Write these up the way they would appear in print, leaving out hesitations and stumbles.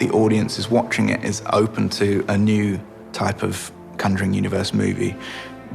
The audience is watching it is open to a new type of Conjuring universe movie.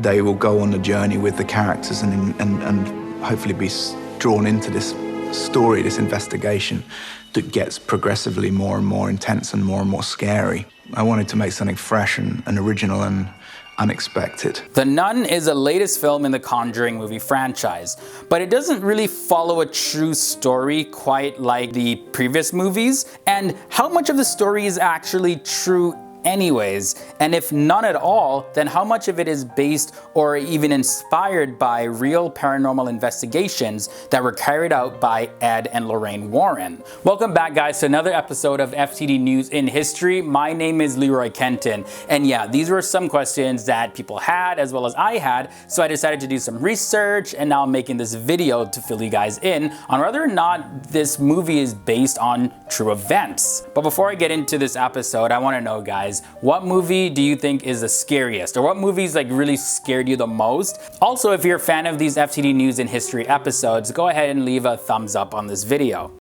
They will go on a journey with the characters and hopefully be drawn into this story, this investigation that gets progressively more and more intense and more scary. I wanted to make something fresh and original and unexpected. The Nun is the latest film in the Conjuring movie franchise, but it doesn't really follow a true story quite like the previous movies. And how much of the story is actually true anyways? And if none at all, then how much of it is based or even inspired by real paranormal investigations that were carried out by Ed and Lorraine Warren? Welcome back, guys, to another episode of FTD News in History. My name is LEROY Kenton, and yeah, these were some questions that people had as well as I had, so I decided to do some research, and now I'm making this video to fill you guys in on whether or not this movie is based on true events. But before I get into this episode, I want to know, guys, what movie do you think is the scariest, or what movies like really scared you the most? Also, if you're a fan of these FTD News in History episodes, go ahead and leave a thumbs up on this video.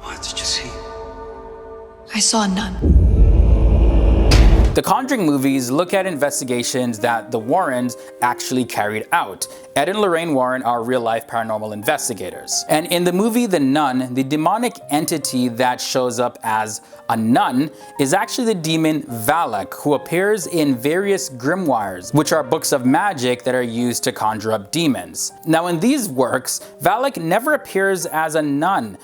What did you see? I saw a nun. The Conjuring movies look at investigations that the Warrens actually carried out. Ed and Lorraine Warren are real-life paranormal investigators. And in the movie The Nun, the demonic entity that shows up as a nun is actually the demon Valak, who appears in various grimoires, which are books of magic that are used to conjure up demons. Now, in these works, Valak never appears as a nun.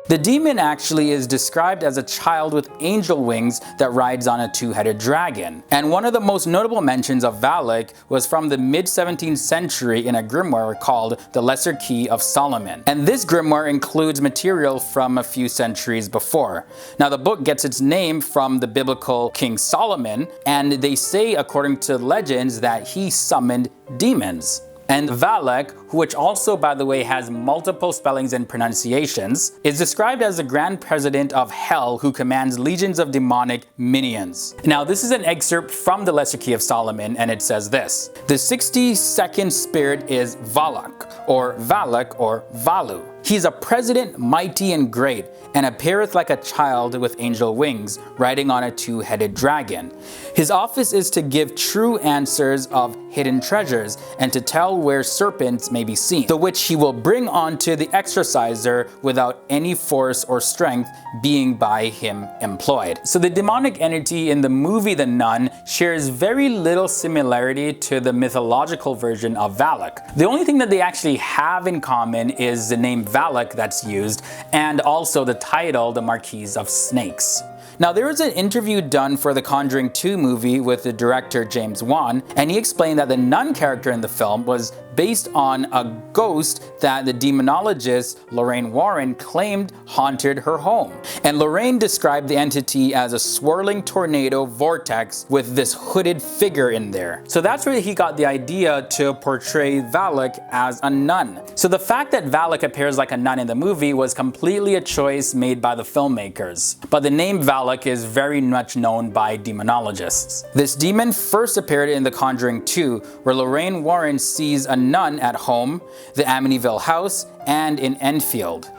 The demon actually is described as a child with angel wings that rides on a two-headed dragon. And one of the most notable mentions of Valak was from the mid-17th century in a grimoire called the Lesser Key of Solomon. And this grimoire includes material from a few centuries before. Now, the book gets its name from the biblical King Solomon, and they say, according to legends, that he summoned demons. And Valak, which also, by the way, has multiple spellings and pronunciations, is described as the Grand President of Hell who commands legions of demonic minions. Now, this is an excerpt from the Lesser Key of Solomon, and it says this: the 62nd spirit is Valak, or Valu. He is a president mighty and great, and appeareth like a child with angel wings, riding on a two-headed dragon. His office is to give true answers of hidden treasures, and to tell where serpents may be seen, the which he will bring onto the exorciser without any force or strength being by him employed. So the demonic entity in the movie The Nun shares very little similarity to the mythological version of Valak. The only thing that they actually have in common is the name Valak that's used, and also the title, The Marquise of Snakes. Now, there was an interview done for the Conjuring 2 movie with the director James Wan, and he explained that the nun character in the film was based on a ghost that the demonologist Lorraine Warren claimed haunted her home. And Lorraine described the entity as a swirling tornado vortex with this hooded figure in there. So that's where he got the idea to portray Valak as a nun. So the fact that Valak appears like a nun in the movie was completely a choice made by the filmmakers. But the name Valak is very much known by demonologists. This demon first appeared in The Conjuring 2, where Lorraine Warren sees a nun at home, the Amityville house, and in Enfield.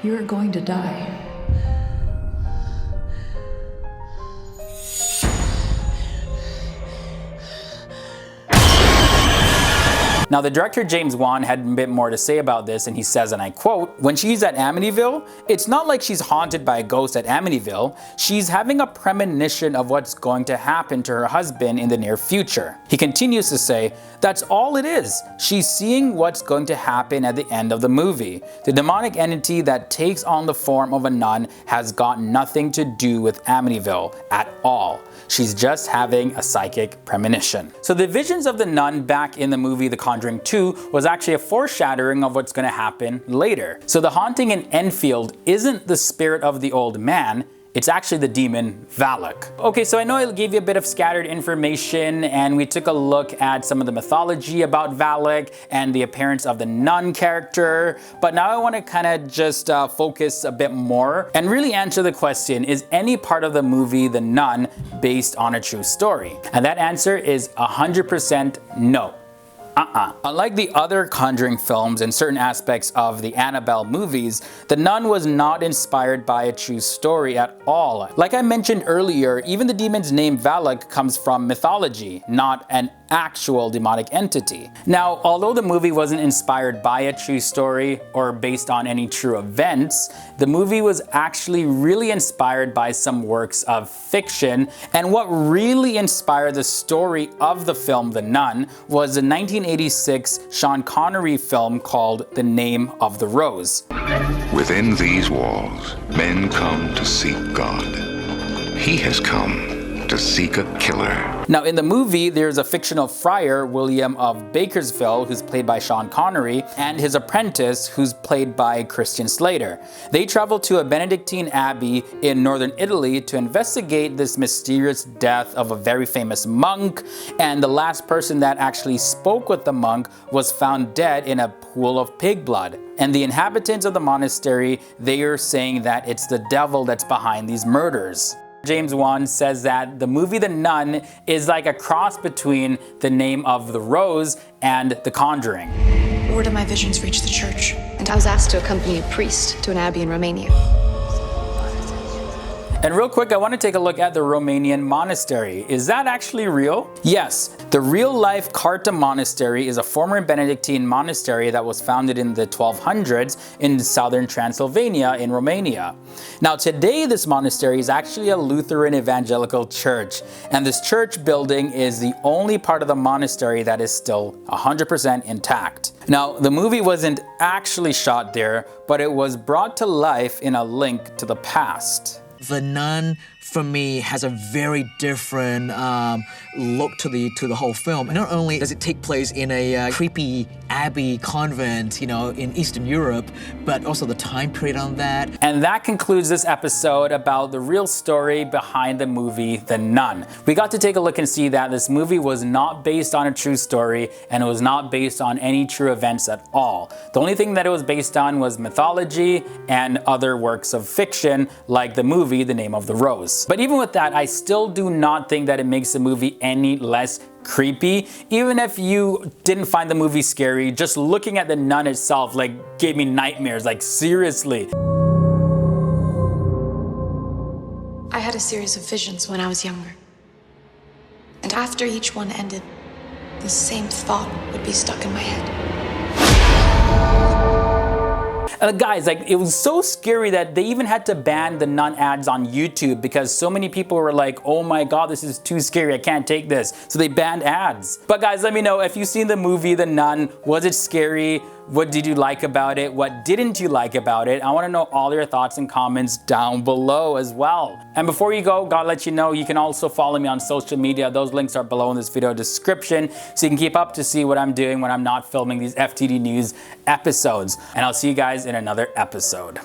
You're going to die. Now, the director James Wan had a bit more to say about this, and he says, and I quote, "When she's at Amityville, it's not like she's haunted by a ghost at Amityville. She's having a premonition of what's going to happen to her husband in the near future." He continues to say, "That's all it is. She's seeing what's going to happen at the end of the movie. The demonic entity that takes on the form of a nun has got nothing to do with Amityville at all. She's just having a psychic premonition." So the visions of the nun back in the movie The Conjuring 2 was actually a foreshadowing of what's going to happen later. So the haunting in Enfield isn't the spirit of the old man, it's actually the demon Valak. Okay, so I know I gave you a bit of scattered information, and we took a look at some of the mythology about Valak and the appearance of the nun character, but now I want to kind of just focus a bit more and really answer the question, is any part of the movie The Nun based on a true story? And that answer is 100% no. Unlike the other Conjuring films and certain aspects of the Annabelle movies, The Nun was not inspired by a true story at all. Like I mentioned earlier, even the demon's name Valak comes from mythology, not an actual demonic entity. Now, although the movie wasn't inspired by a true story or based on any true events, the movie was actually really inspired by some works of fiction, and what really inspired the story of the film The Nun was the 1986 Sean Connery film called The Name of the Rose. Within these walls, men come to seek God. He has come to seek a killer. Now in the movie, there's a fictional friar, William of Bakersville, who's played by Sean Connery, and his apprentice, who's played by Christian Slater. They travel to a Benedictine abbey in northern Italy to investigate this mysterious death of a very famous monk, and the last person that actually spoke with the monk was found dead in a pool of pig blood. And the inhabitants of the monastery, they are saying that it's the devil that's behind these murders. James Wan says that the movie The Nun is like a cross between The Name of the Rose and The Conjuring. Word of my visions reached the church. And I was asked to accompany a priest to an abbey in Romania. And real quick, I want to take a look at the Romanian monastery. Is that actually real? Yes, the real-life Carta Monastery is a former Benedictine monastery that was founded in the 1200s in southern Transylvania in Romania. Now today, this monastery is actually a Lutheran evangelical church, and this church building is the only part of the monastery that is still 100% intact. Now, the movie wasn't actually shot there, but it was brought to life in a link to the past. The Nun, for me, has a very different look to the whole film. Not only does it take place in a creepy abbey convent, you know, in Eastern Europe, but also the time period on that. And that concludes this episode about the real story behind the movie The Nun. We got to take a look and see that this movie was not based on a true story, and it was not based on any true events at all. The only thing that it was based on was mythology and other works of fiction, like the movie The Name of the Rose. But even with that, I still do not think that it makes the movie any less creepy. Even if you didn't find the movie scary, just looking at the nun itself like gave me nightmares, like seriously. I had a series of visions when I was younger. And after each one ended, the same thought would be stuck in my head. Guys, like, it was so scary that they even had to ban the Nun ads on YouTube because so many people were like, oh my god, this is too scary, I can't take this. So they banned ads. But guys, let me know if you've seen the movie The Nun. Was it scary? What did you like about it? What didn't you like about it? I want to know all your thoughts and comments down below as well. And before you go, gotta let you know you can also follow me on social media. Those links are below in this video description, so you can keep up to see what I'm doing when I'm not filming these FTD News episodes. And I'll see you guys in another episode.